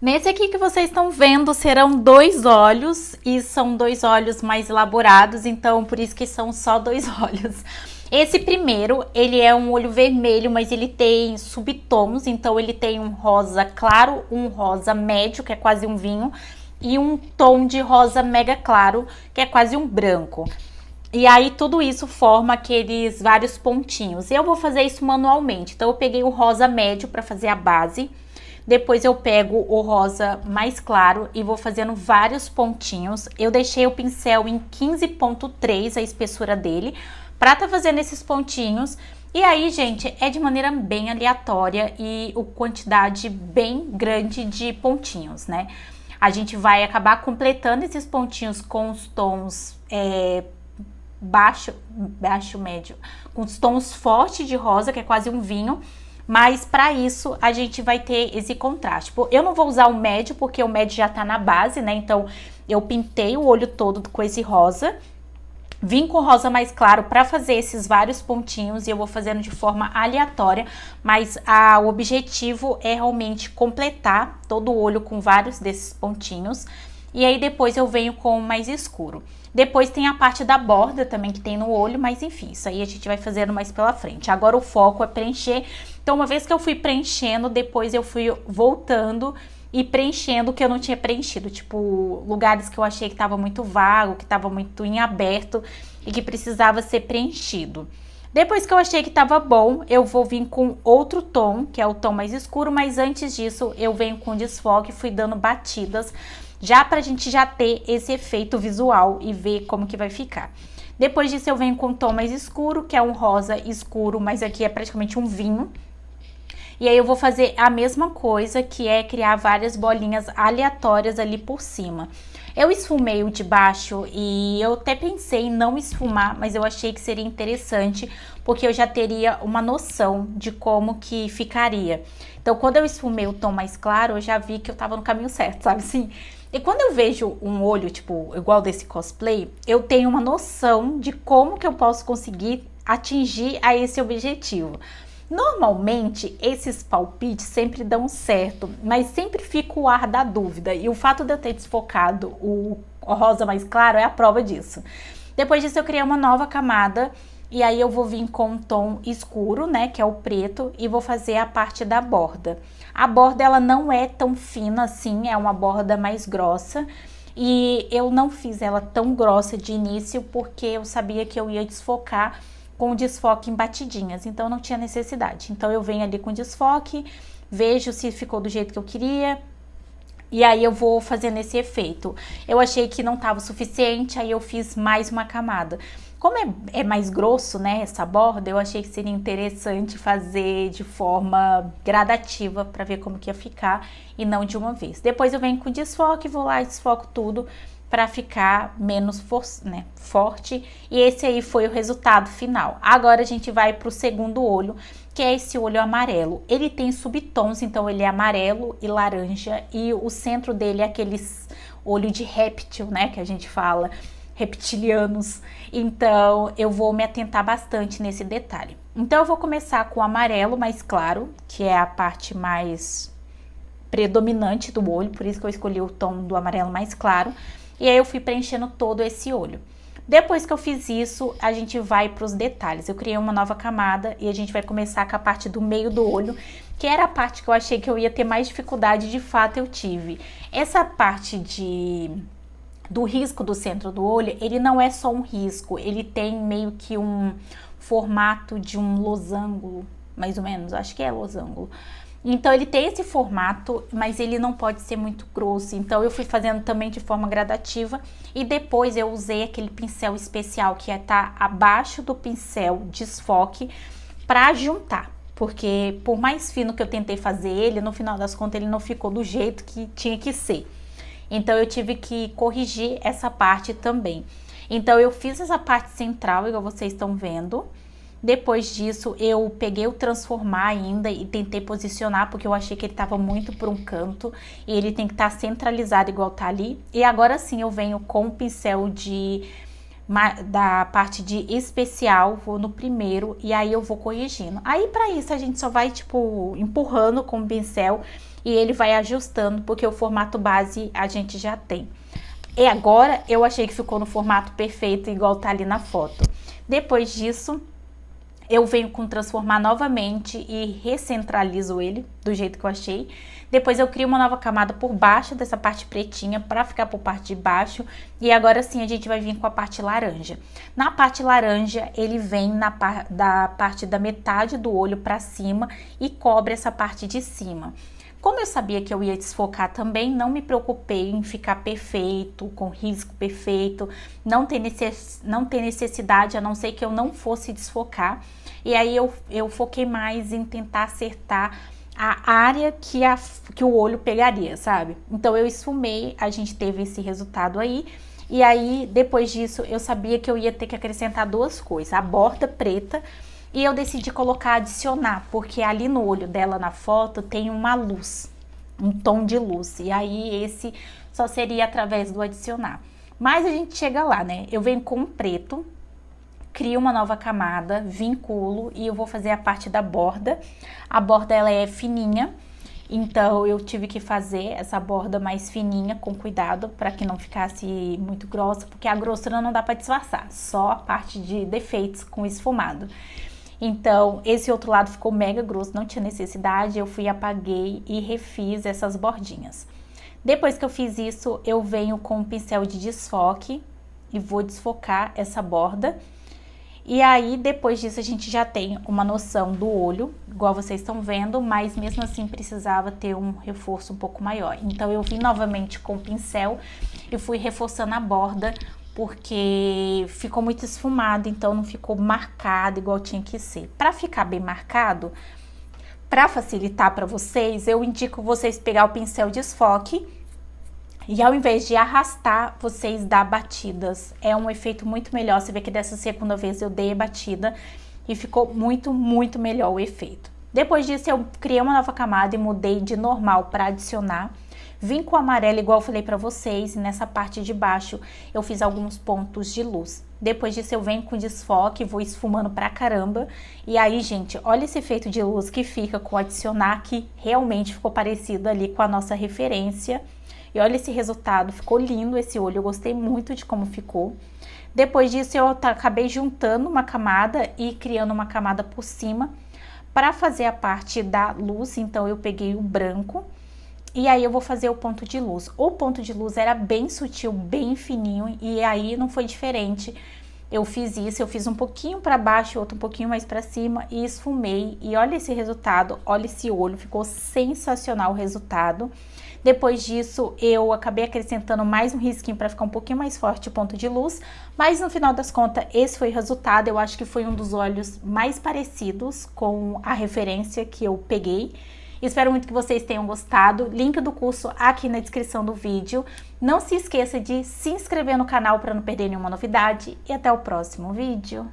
Nesse aqui que vocês estão vendo serão 2 olhos e são 2 olhos mais elaborados, então por isso que são só 2 olhos. Esse primeiro, ele é um olho vermelho, mas ele tem subtons, então ele tem um rosa claro, um rosa médio, que é quase um vinho, e um tom de rosa mega claro, que é quase um branco. E aí tudo isso forma aqueles vários pontinhos. Eu vou fazer isso manualmente, então eu peguei o rosa médio para fazer a base. Depois eu pego o rosa mais claro e vou fazendo vários pontinhos. Eu deixei o pincel em 15,3 a espessura dele para tá fazendo esses pontinhos. E aí, gente, é de maneira bem aleatória e a quantidade bem grande de pontinhos, né? A gente vai acabar completando esses pontinhos com os tons baixo, médio, com os tons fortes de rosa, que é quase um vinho. Mas para isso a gente vai ter esse contraste. Eu não vou usar o médio porque o médio já tá na base, né? Então eu pintei o olho todo com esse rosa. Vim com rosa mais claro para fazer esses vários pontinhos e eu vou fazendo de forma aleatória, mas o objetivo é realmente completar todo o olho com vários desses pontinhos. E aí depois eu venho com o mais escuro. Depois tem a parte da borda também que tem no olho, mas enfim, isso aí a gente vai fazendo mais pela frente. Agora o foco é preencher. Então uma vez que eu fui preenchendo, depois eu fui voltando e preenchendo o que eu não tinha preenchido. Tipo, lugares que eu achei que estava muito vago, que estava muito em aberto e que precisava ser preenchido. Depois que eu achei que estava bom, eu vou vir com outro tom, que é o tom mais escuro, mas antes disso eu venho com desfoque e fui dando batidas, já pra gente já ter esse efeito visual e ver como que vai ficar. Depois disso eu venho com um tom mais escuro, que é um rosa escuro, mas aqui é praticamente um vinho. E aí eu vou fazer a mesma coisa, que é criar várias bolinhas aleatórias ali por cima. Eu esfumei o de baixo e eu até pensei em não esfumar, mas eu achei que seria interessante, porque eu já teria uma noção de como que ficaria. Então quando eu esfumei o tom mais claro, eu já vi que eu tava no caminho certo, sabe assim? E quando eu vejo um olho, tipo, igual desse cosplay, eu tenho uma noção de como que eu posso conseguir atingir a esse objetivo. Normalmente, esses palpites sempre dão certo, mas sempre fica o ar da dúvida. E o fato de eu ter desfocado o rosa mais claro é a prova disso. Depois disso, eu criei uma nova camada. E aí eu vou vir com um tom escuro, né, que é o preto, e vou fazer a parte da borda. A borda, ela não é tão fina assim, é uma borda mais grossa. E eu não fiz ela tão grossa de início, porque eu sabia que eu ia desfocar com o desfoque em batidinhas, então não tinha necessidade. Então eu venho ali com desfoque, vejo se ficou do jeito que eu queria, e aí eu vou fazendo esse efeito. Eu achei que não estava o suficiente, aí eu fiz mais uma camada. Como é mais grosso, né, essa borda, eu achei que seria interessante fazer de forma gradativa para ver como que ia ficar e não de uma vez. Depois eu venho com desfoque, vou lá e desfoco tudo para ficar menos forte. E esse aí foi o resultado final. Agora a gente vai para o segundo olho, que é esse olho amarelo. Ele tem subtons, então ele é amarelo e laranja, e o centro dele é aqueles olho de réptil, né, que a gente fala, reptilianos. Então eu vou me atentar bastante nesse detalhe. Então eu vou começar com o amarelo mais claro, que é a parte mais predominante do olho, por isso que eu escolhi o tom do amarelo mais claro. E aí eu fui preenchendo todo esse olho. Depois que eu fiz isso, a gente vai para os detalhes. Eu criei uma nova camada e a gente vai começar com a parte do meio do olho, que era a parte que eu achei que eu ia ter mais dificuldade, de fato eu tive. Essa parte do risco do centro do olho, ele não é só um risco, ele tem meio que um formato de um losango, mais ou menos, acho que é losango. Então ele tem esse formato, mas ele não pode ser muito grosso, então eu fui fazendo também de forma gradativa e depois eu usei aquele pincel especial que tá abaixo do pincel desfoque para juntar, porque por mais fino que eu tentei fazer ele, no final das contas ele não ficou do jeito que tinha que ser. Então eu tive que corrigir essa parte também. Então eu fiz essa parte central, igual vocês estão vendo. Depois disso eu peguei o transformar ainda e tentei posicionar, porque eu achei que ele estava muito para um canto e ele tem que estar centralizado igual tá ali. E agora sim eu venho com o pincel de da parte de especial, vou no primeiro e aí eu vou corrigindo. Aí para isso a gente só vai tipo empurrando com o pincel e ele vai ajustando, porque o formato base a gente já tem. E agora eu achei que ficou no formato perfeito, igual tá ali na foto. Depois disso, eu venho com transformar novamente e recentralizo ele do jeito que eu achei. Depois eu crio uma nova camada por baixo dessa parte pretinha para ficar por parte de baixo. E agora sim a gente vai vir com a parte laranja. Na parte laranja ele vem da parte da metade do olho para cima e cobre essa parte de cima. Como eu sabia que eu ia desfocar também, não me preocupei em ficar perfeito, com risco perfeito, não ter necessidade, a não ser que eu não fosse desfocar. E aí eu foquei mais em tentar acertar a área que o olho pegaria, sabe? Então eu esfumei, a gente teve esse resultado aí. E aí, depois disso, eu sabia que eu ia ter que acrescentar duas coisas. A borda preta. E eu decidi colocar adicionar, porque ali no olho dela na foto tem uma luz, um tom de luz. E aí esse só seria através do adicionar. Mas a gente chega lá, né? Eu venho com um preto, crio uma nova camada, vinculo e eu vou fazer a parte da borda. A borda ela é fininha, então eu tive que fazer essa borda mais fininha com cuidado para que não ficasse muito grossa, porque a grossura não dá para disfarçar, só a parte de defeitos com esfumado. Então, esse outro lado ficou mega grosso, não tinha necessidade, eu fui, apaguei e refiz essas bordinhas. Depois que eu fiz isso, eu venho com um pincel de desfoque e vou desfocar essa borda. E aí, depois disso, a gente já tem uma noção do olho, igual vocês estão vendo, mas mesmo assim precisava ter um reforço um pouco maior. Então, eu vim novamente com o pincel e fui reforçando a borda, porque ficou muito esfumado, então não ficou marcado igual tinha que ser. Para ficar bem marcado, para facilitar para vocês, eu indico vocês pegar o pincel desfoque e ao invés de arrastar, vocês dar batidas. É um efeito muito melhor. Você vê que dessa segunda vez eu dei a batida e ficou muito, muito melhor o efeito. Depois disso, eu criei uma nova camada e mudei de normal para adicionar. Vim com o amarelo, igual eu falei pra vocês, e nessa parte de baixo eu fiz alguns pontos de luz. Depois disso eu venho com desfoque, vou esfumando pra caramba. E aí, gente, olha esse efeito de luz que fica com o adicionar, que realmente ficou parecido ali com a nossa referência. E olha esse resultado, ficou lindo esse olho, eu gostei muito de como ficou. Depois disso eu acabei juntando uma camada e criando uma camada por cima para fazer a parte da luz. Então eu peguei o branco. E aí eu vou fazer o ponto de luz. O ponto de luz era bem sutil, bem fininho, e aí não foi diferente. Eu fiz isso, eu fiz um pouquinho para baixo, outro um pouquinho mais para cima e esfumei. E olha esse resultado, olha esse olho, ficou sensacional o resultado. Depois disso, eu acabei acrescentando mais um risquinho para ficar um pouquinho mais forte o ponto de luz. Mas no final das contas, esse foi o resultado. Eu acho que foi um dos olhos mais parecidos com a referência que eu peguei. Espero muito que vocês tenham gostado. Link do curso aqui na descrição do vídeo. Não se esqueça de se inscrever no canal para não perder nenhuma novidade. E até o próximo vídeo.